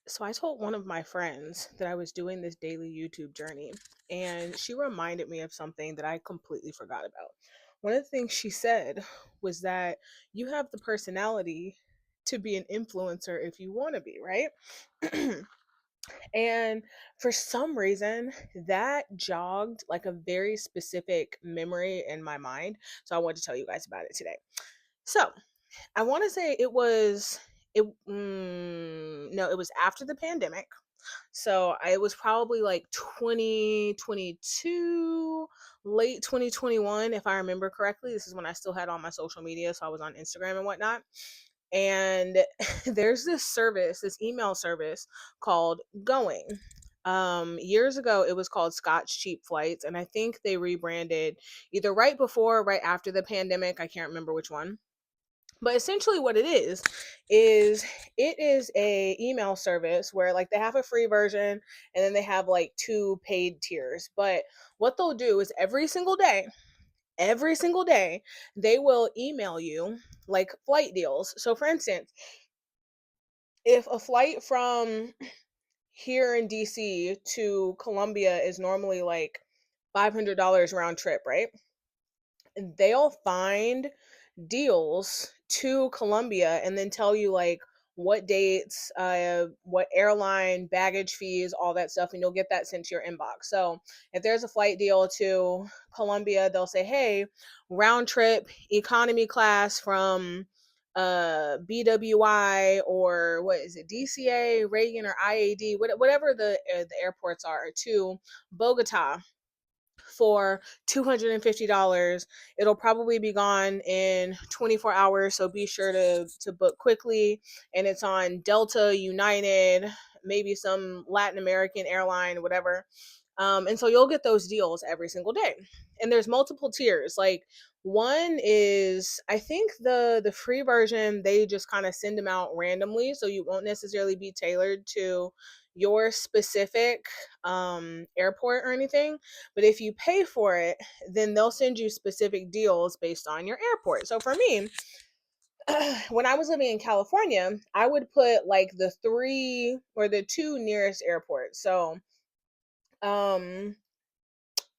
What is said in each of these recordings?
So I told one of my friends that I was doing this daily YouTube journey, and she reminded me of something that I completely forgot about. One of the things she said was that you have the personality to be an influencer if you want to be, right? And for some reason, that jogged like a very specific memory in my mind. So I want to tell you guys about it today. So I want to say no, it was after the pandemic. So it was probably like 2022, late 2021, if I remember correctly. This is when I still had all my social media, so I was on Instagram and whatnot. And there's this service, this email service called Going. Years ago it was called Scotch Cheap Flights, and I think they rebranded either right before or right after the pandemic. I can't remember which one, but essentially what is it is a email service where like they have a free version and then they have like two paid tiers. But what they'll do is every single day they will email you like flight deals. So for instance, if a flight from here in DC to Columbia is normally like $500 round trip, right? They'll find deals to Columbia and then tell you like what dates, what airline, baggage fees, all that stuff, and you'll get that sent to your inbox. So if there's a flight deal to Columbia, they'll say, "Hey, round trip economy class from BWI or what is it, DCA, Reagan, or IAD, whatever the airports are, to Bogota for $250. It'll probably be gone in 24 hours, so be sure to book quickly. And it's on Delta, United, maybe some Latin American airline, whatever. And so you'll get those deals every single day. And there's multiple tiers. Like one is, I think the free version, they just kind of send them out randomly, so you won't necessarily be tailored to your specific airport or anything. But if you pay for it, then they'll send you specific deals based on your airport. So for me, when I was living in California, I would put like the three or the two nearest airports. So um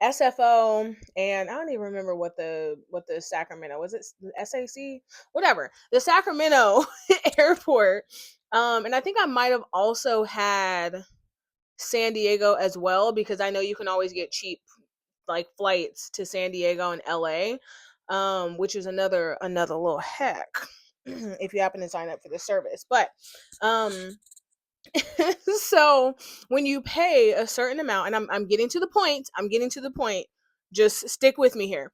SFO, and I don't even remember what the Sacramento was, it SAC, whatever, the Sacramento airport. And I think I might have also had San Diego as well, because I know you can always get cheap like flights to San Diego and LA, which is another little hack if you happen to sign up for the service. But um so when you pay a certain amount, and I'm getting to the point, just stick with me here.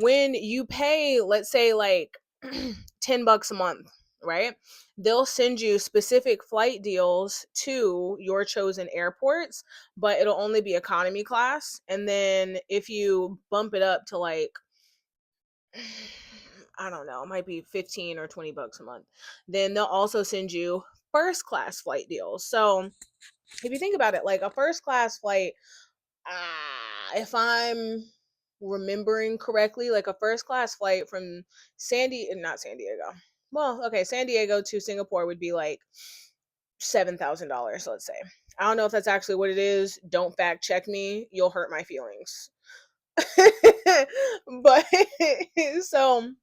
When you pay, let's say like $10 a month, right? They'll send you specific flight deals to your chosen airports, but it'll only be economy class. And then if you bump it up to like I don't know, it might be 15 or $20 a month, then they'll also send you first class flight deals. So if you think about it, like a first class flight, if I'm remembering correctly, like a first class flight from not San Diego. Well, okay, San Diego to Singapore would be like $7,000, let's say. I don't know if that's actually what it is. Don't fact check me. You'll hurt my feelings. But so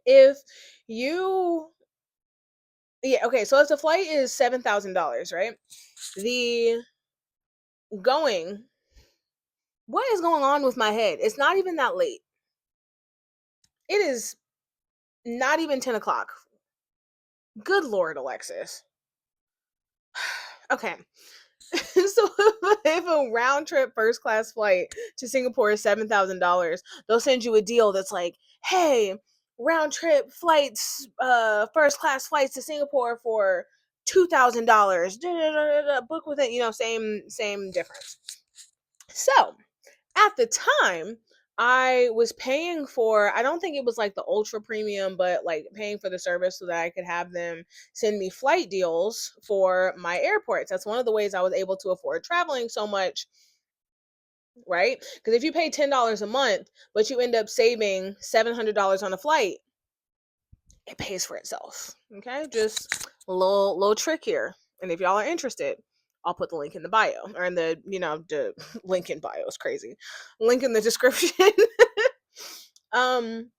if you yeah, okay, so if the flight is $7,000, right? The going What is going on with my head? It's not even that late. It is not even 10 o'clock. Good Lord, Alexis. Okay. So if a round trip first class flight to Singapore is $7,000, they'll send you a deal that's like, hey, round trip flights, first class flights to Singapore for $2,000. Book with it, same difference. So at the time, I was paying for, I don't think it was like the ultra premium, but like paying for the service so that I could have them send me flight deals for my airports. That's one of the ways I was able to afford traveling so much, right? Because if you pay $10 a month, but you end up saving $700 on a flight, it pays for itself. Okay, just a little trick here. And if y'all are interested, I'll put the link in the bio, or in the, the link in bio is crazy. Link in the description. um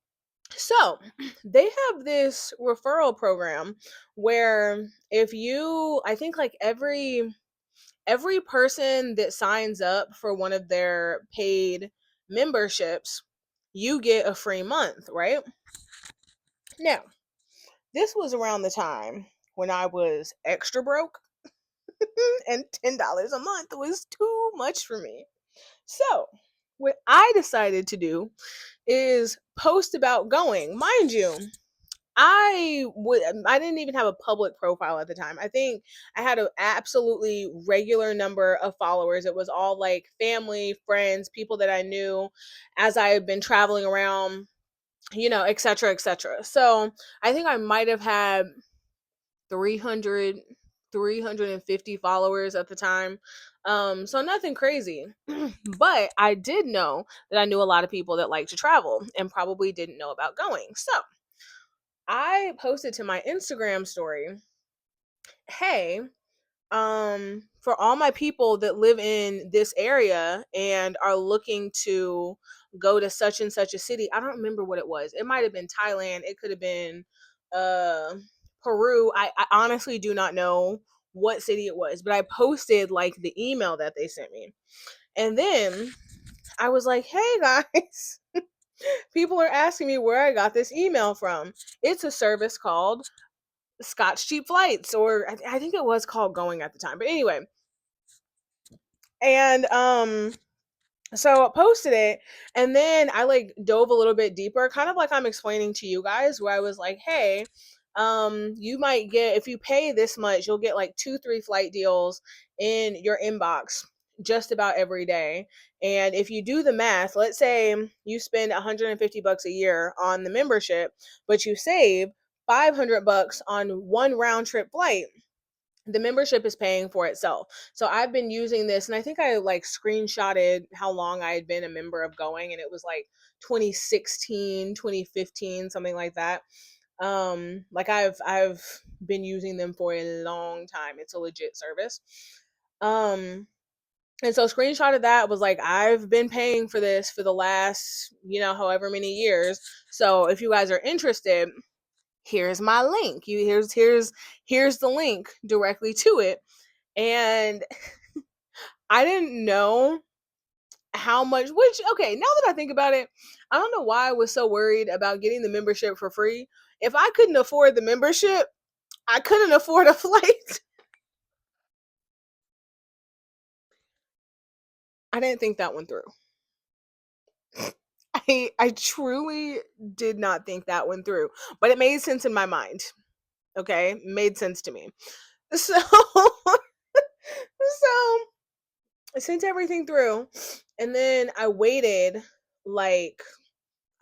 so they have this referral program where if you, I think like every person that signs up for one of their paid memberships, you get a free month, right? Now, this was around the time when I was extra broke and $10 a month was too much for me. So, what I decided to do is post about going. Mind you, I didn't even have a public profile at the time. I think I had an absolutely regular number of followers. It was all like family, friends, people that I knew as I had been traveling around, et cetera, et cetera. So I think I might have had 300, 350 followers at the time. So nothing crazy. But I did know that I knew a lot of people that like to travel and probably didn't know about going. So I posted to my Instagram story, hey, for all my people that live in this area and are looking to go to such and such a city. I don't remember what it was. It might have been Thailand. It could have been uh Peru. I honestly do not know what city it was, but I posted like the email that they sent me. And then I was like, hey guys, people are asking me where I got this email from. It's a service called Scotch Cheap Flights, or I think it was called Going at the time. But anyway, and so I posted it, and then I like dove a little bit deeper, kind of like I'm explaining to you guys, where I was like, hey, you might get, if you pay this much, you'll get like 2-3 flight deals in your inbox just about every day. And if you do the math, let's say you spend $150 a year on the membership, but you save $500 on one round trip flight, the membership is paying for itself. So I've been using this, and I think I like screenshotted how long I had been a member of Going, and it was like 2016, 2015, something like that. Like I've been using them for a long time. It's a legit service. Um and so screenshot of that was like, I've been paying for this for the last, however many years. So if you guys are interested, here's my link. Here's the link directly to it. And I didn't know how much, which, okay, now that I think about it, I don't know why I was so worried about getting the membership for free. If I couldn't afford the membership, I couldn't afford a flight. I didn't think that one through. I truly did not think that one through, but it made sense in my mind. Okay, made sense to me. So so I sent everything through, and then I waited like,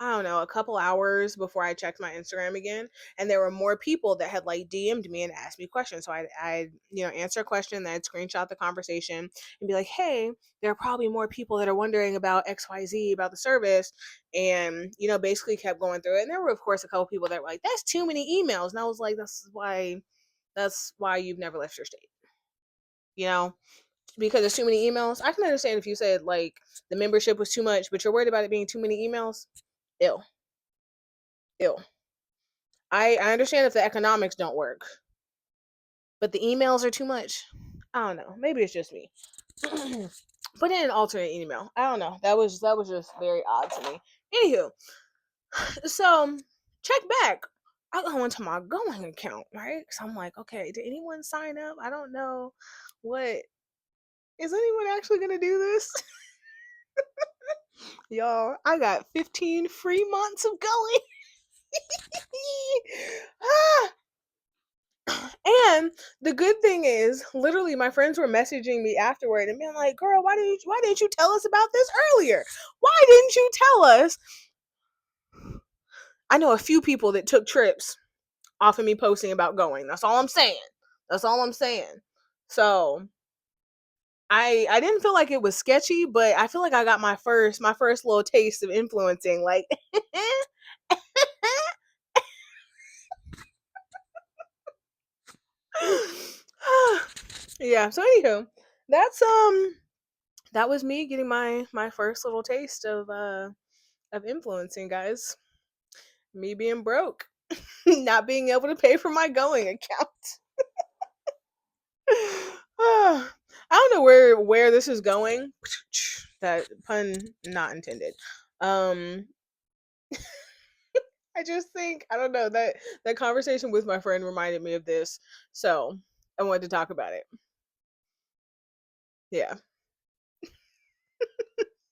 I don't know, a couple hours before I checked my Instagram again, and there were more people that had like DM'd me and asked me questions. So I answer a question, then I'd screenshot the conversation and be like, "Hey, there are probably more people that are wondering about XYZ about the service," and basically kept going through it. And there were of course a couple people that were like, "That's too many emails," and I was like, "That's why you've never left your state." You know, because there's too many emails. I can understand if you said like the membership was too much, but you're worried about it being too many emails. Ill, ill. I understand if the economics don't work, but the emails are too much. I don't know. Maybe it's just me. Put in an alternate email. I don't know. That was just very odd to me. Anywho, so check back. I go into my Going account, right? So I'm like, okay, did anyone sign up? I don't know. What is anyone actually gonna do this? Y'all, I got 15 free months of Going. Ah, and the good thing is, literally, my friends were messaging me afterward and being like, "Girl, why didn't you tell us about this earlier? Why didn't you tell us?" I know a few people that took trips off of me posting about Going. That's all I'm saying. That's all I'm saying. So I didn't feel like it was sketchy, but I feel like I got my first little taste of influencing. Like, Yeah. So anywho, that's that was me getting my first little taste of influencing, guys. Me being broke, not being able to pay for my going account. I don't know where this is going. That pun not intended. Um, I just think I don't know that conversation with my friend reminded me of this, so I wanted to talk about it. Yeah.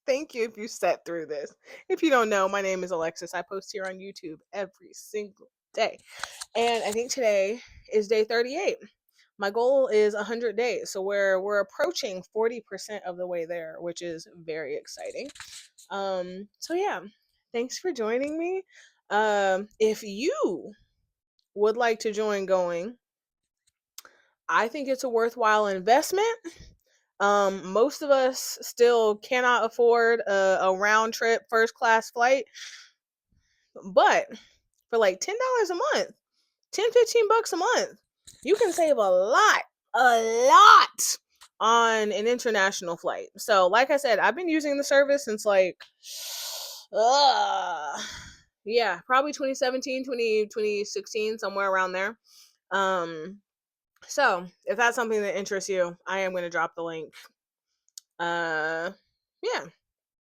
Thank you if you sat through this. If you don't know, my name is Alexis. I post here on YouTube every single day. And I think today is day 38. My goal is 100 days. So we're approaching 40% of the way there, which is very exciting. So yeah, thanks for joining me. If you would like to join going, I think it's a worthwhile investment. Most of us still cannot afford a round trip first class flight, but for like $10 a month, 10-15 bucks a month, you can save a lot on an international flight. So, like I said, I've been using the service since like, uh, yeah, probably 2017, 2016, somewhere around there. Um, so if that's something that interests you, I am going to drop the link. Uh, yeah,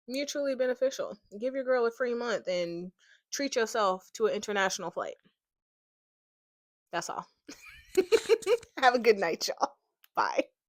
mutually beneficial. Give your girl a free month and treat yourself to an international flight. That's all. Have a good night, y'all. Bye.